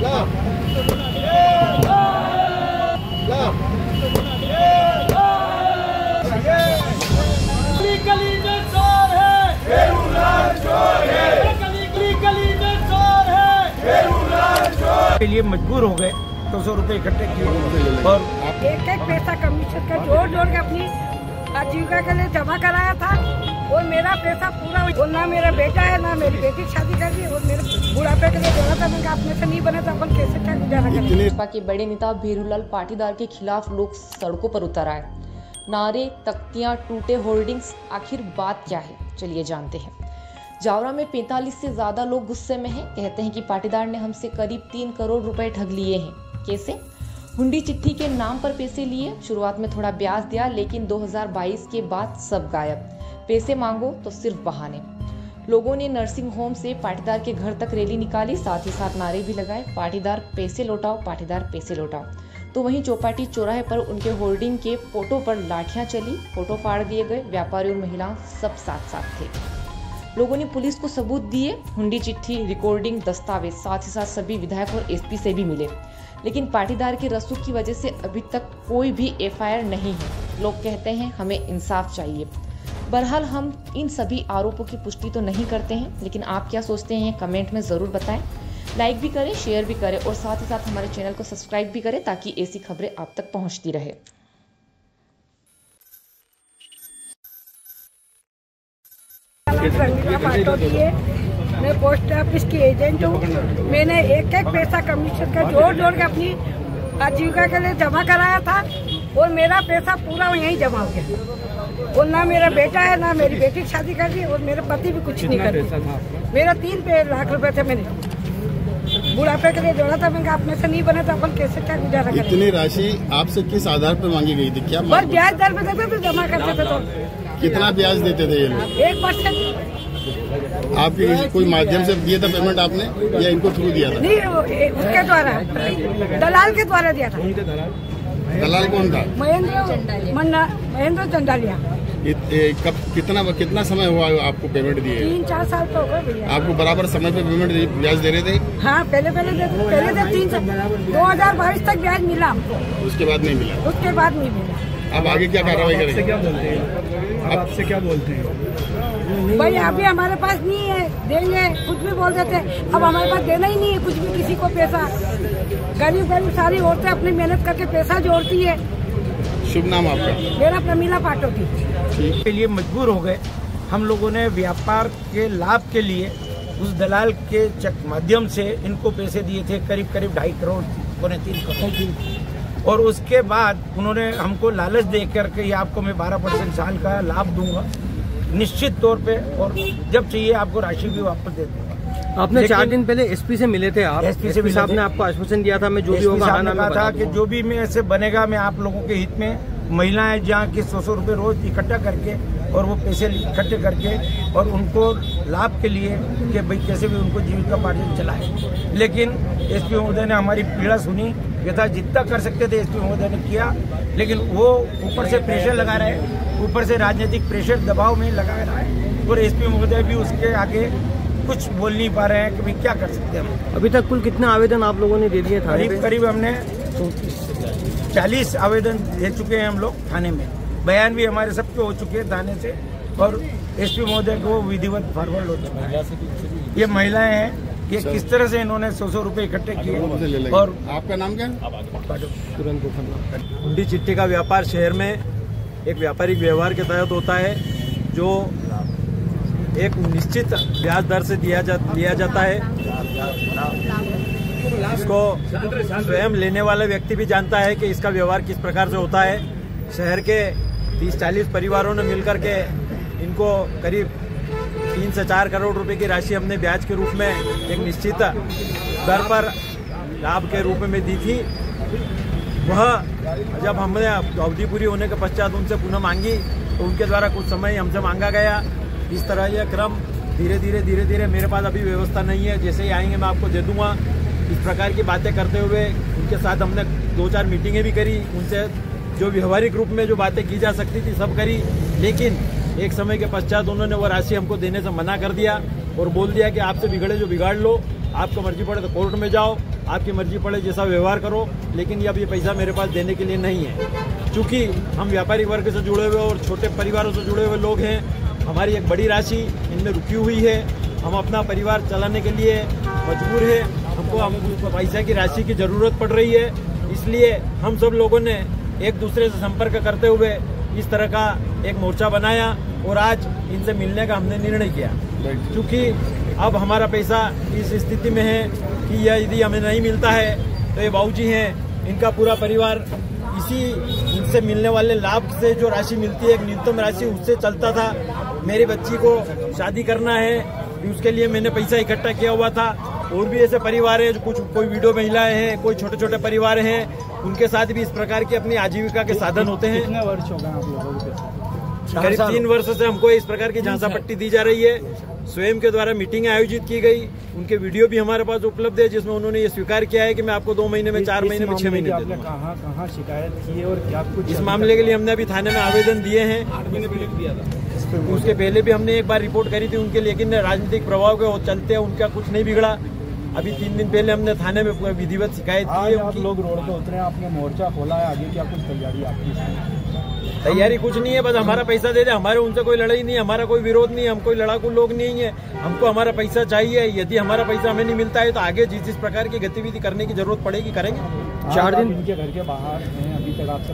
के लिए मजबूर हो गए 200 रुपए इकट्ठे किए और एक एक पैसा कमीशन का जोड़ जोड़ के अपनी आजीविका के लिए जमा कराया था और मेरा पैसा पूरा और ना मेरा बेटा है ना मेरी बेटी की शादी कर दी और मेरे बुढ़ापे के लिए जोड़ा था। मैंने अपने से नहीं बने तो अपन कैसे क्या गुजारा करेंगे। भाजपा के बड़े नेता भीरूलाल पाटीदार के खिलाफ लोग सड़कों पर उतर आए। नारे, तख्तियां, टूटे होर्डिंग्स, आखिर बात क्या है, चलिए जानते हैं। जावरा में 45 से ज्यादा लोग गुस्से में हैं। कहते हैं कि पाटीदार ने हमसे करीब 3 करोड़ रुपए ठग लिए हैं। कैसे? हुंडी चिट्ठी के नाम पर पैसे लिए, शुरुआत में थोड़ा ब्याज दिया, लेकिन 2022 के बाद सब गायब। पैसे मांगो तो सिर्फ बहाने। लोगों ने नर्सिंग होम से पाटीदार के घर तक रैली निकाली, साथ ही साथ नारे भी लगाए, पाटीदार पैसे लौटाओ, पाटीदार पैसे लौटाओ। तो वहीं चौपाटी चौराहे पर उनके होर्डिंग के फोटो पर लाठियां चली, फोटो फाड़ दिए गए। व्यापारी और महिलाएं सब साथ साथ थे। लोगों ने पुलिस को सबूत दिए, हुंडी चिट्ठी, रिकॉर्डिंग, दस्तावेज, साथ ही साथ सभी विधायक और एसपी से भी मिले। लेकिन पाटीदार के रसूख की वजह से अभी तक कोई भी एफआईआर नहीं है। लोग कहते हैं हमें इंसाफ चाहिए। बहरहाल हम इन सभी आरोपों की पुष्टि तो नहीं करते हैं, लेकिन आप क्या सोचते हैं कमेंट में जरूर बताएं। लाइक भी करें, शेयर भी करें और साथ ही साथ हमारे चैनल को सब्सक्राइब भी करें ताकि ऐसी खबरें आप तक पहुंचती रहे। मैं पोस्ट ऑफिस की एजेंट हूँ। मैंने एक एक पैसा कमीशन का जोड़ जोड़ के अपनी आजीविका के लिए जमा कराया था और मेरा पैसा पूरा यहीं जमा हो गया और ना मेरा बेटा है ना मेरी बेटी की शादी कर दी और मेरे पति भी कुछ नहीं करते। मेरा 3 लाख रुपए थे, मैंने बुढ़ापे के लिए जोड़ा था। मैंने अपने से नहीं बने तो अपन कैसे क्या गुजारा करेंगे। इतनी राशि आपसे किस आधार पर मांगी गई थी? क्या बस ब्याज दर पे देते थे, जमा करते थे। तो कितना ब्याज देते थे ये लोग? 1%। आपके कोई माध्यम से दिया था पेमेंट आपने या इनको थ्रू दिया था? नहीं, उसके द्वारा, दलाल के द्वारा दिया था। दलाल कौन था? महेंद्र चंडालिया। कब कितना समय हुआ आपको पेमेंट दिए? 3-4 साल तो हो गए भैया। आपको बराबर समय पे पेमेंट ब्याज दे रहे थे? हाँ, पहले 2022 तक ब्याज मिला हमको। उसके बाद नहीं मिला? उसके बाद नहीं मिला। अब आगे क्या कार्रवाई करेंगे? क्या बोलते हैं अब आपसे क्या बोलते हैं? भाई अभी हमारे पास नहीं है, देंगे कुछ भी बोल देते। अब हमारे पास देना ही नहीं है कुछ भी किसी को पैसा। गरीब सारी औरतें अपनी मेहनत करके पैसा जोड़ती है। शुभ नाम आपका? मेरा प्रमीला पाटोटी। के लिए मजबूर हो गए। हम लोगों ने व्यापार के लाभ के लिए उस दलाल के माध्यम से इनको पैसे दिए थे, करीब 2.5 करोड़, 3 करोड़। और उसके बाद उन्होंने हमको लालच दे करके ये आपको मैं 12% साल का लाभ दूंगा निश्चित तौर पे, और जब चाहिए आपको राशि भी वापस दे दूंगा। आपने 4 दिन पहले एसपी से मिले थे आप? एसपी साहब ने आपको आश्वासन दिया था, मैं जो भी होगा कहा था कि जो भी में ऐसे बनेगा मैं आप लोगों के हित में, महिलाएं जहाँ की 100 रुपए रोज इकट्ठा करके और वो पैसे इकट्ठे करके और उनको लाभ के लिए कि भाई कैसे भी उनको जीविकोपार्जन चलाए। लेकिन एसपी महोदय ने हमारी पीड़ा सुनी, यथा जितना कर सकते थे एसपी महोदय ने किया, लेकिन वो ऊपर से प्रेशर लगा रहे, ऊपर से राजनीतिक प्रेशर दबाव में लगा रहा है और एसपी महोदय भी उसके आगे कुछ बोल नहीं पा रहे हैं कि भाई क्या कर सकते हैं हम। अभी तक कुल कितने आवेदन आप लोगों ने दे दिए थाने पे? करीब हमने 40 आवेदन दे चुके हैं हम लोग थाने में। बयान भी हमारे सबके हो चुके हैं थाने से और एसपी महोदय को विधिवत फॉरवर्ड हो चुका है। ये महिलाएं हैं, ये किस तरह से इन्होंने 100 रुपए इकट्ठे किए। और आपका नाम क्या है? तुरंत हुंडी चिट्ठी का व्यापार शहर में एक व्यापारिक व्यवहार के तहत होता है, जो एक निश्चित ब्याज दर से लिया जाता है। इसको स्वयं लेने वाला व्यक्ति भी जानता है कि इसका व्यवहार किस प्रकार से होता है। शहर के 30-40 परिवारों ने मिलकर के इनको करीब 3 से 4 करोड़ रुपए की राशि हमने ब्याज के रूप में एक निश्चित दर पर लाभ के रूप में दी थी। वह जब हमने अवधि पूरी होने के पश्चात उनसे पुनः मांगी तो उनके द्वारा कुछ समय हमसे मांगा गया। इस तरह यह क्रम धीरे धीरे मेरे पास अभी व्यवस्था नहीं है, जैसे ही आएंगे मैं आपको दे दूंगा। इस प्रकार की बातें करते हुए उनके साथ हमने 2-4 मीटिंगें भी करी, उनसे जो व्यवहारिक रूप में जो बातें की जा सकती थी सब करी, लेकिन एक समय के पश्चात उन्होंने वो राशि हमको देने से मना कर दिया और बोल दिया कि आपसे बिगड़े जो बिगाड़ लो, आपको मर्जी पड़े तो कोर्ट में जाओ। आपकी मर्जी पड़े जैसा व्यवहार करो, लेकिन अब ये पैसा मेरे पास देने के लिए नहीं है। चूँकि हम व्यापारी वर्ग से जुड़े हुए और छोटे परिवारों से जुड़े हुए लोग हैं, हमारी एक बड़ी राशि इनमें रुकी हुई है। हम अपना परिवार चलाने के लिए मजबूर है, हमको पैसा की राशि की ज़रूरत पड़ रही है। इसलिए हम सब लोगों ने एक दूसरे से संपर्क करते हुए इस तरह का एक मोर्चा बनाया और आज इनसे मिलने का हमने निर्णय किया। क्योंकि अब हमारा पैसा इस स्थिति में है कि यदि हमें नहीं मिलता है तो ये बाबूजी हैं, इनका पूरा परिवार इनसे मिलने वाले लाभ से जो राशि मिलती है, एक न्यूनतम राशि, उससे चलता था। मेरी बच्ची को शादी करना है, उसके लिए मैंने पैसा इकट्ठा किया हुआ था। और भी ऐसे परिवार हैं, जो कोई विडो महिलाएं हैं, कोई छोटे छोटे परिवार हैं, उनके साथ भी इस प्रकार की अपनी आजीविका के साधन होते हैं। कितने वर्ष हो गए आप लोगों के? करीब 3 वर्ष से हमको इस प्रकार की झांसा पट्टी दी जा रही है। स्वयं के द्वारा मीटिंग आयोजित की गई, उनके वीडियो भी हमारे पास उपलब्ध है, जिसमें उन्होंने ये स्वीकार किया है कि मैं आपको 2 महीने में, 4 महीने में, 6 महीने दे दूंगा। कहाँ शिकायत की है और क्या कुछ इस मामले के लिए हमने अभी थाने में आवेदन दिए हैं। उसके पहले भी हमने एक बार रिपोर्ट करी थी उनके, लेकिन राजनीतिक प्रभाव के चलते उनका कुछ नहीं बिगड़ा। अभी 3 दिन पहले हमने थाने में विधिवत शिकायत की है। आप लोग रोड पे उतरे, आपने मोर्चा खोला है, आगे क्या कुछ तैयारी आपकी? तैयारी कुछ नहीं है, बस हमारा पैसा दे दे। हमारे उनसे कोई लड़ाई नहीं है, हमारा कोई विरोध नहीं है, हम कोई लड़ाकू लोग नहीं है। हमको हमारा पैसा चाहिए। यदि हमारा पैसा हमें नहीं मिलता है तो आगे जिस प्रकार की गतिविधि करने की जरूरत पड़ेगी करेंगे। 4 दिन इनके घर के बाहर हैं, अभी तक आपसे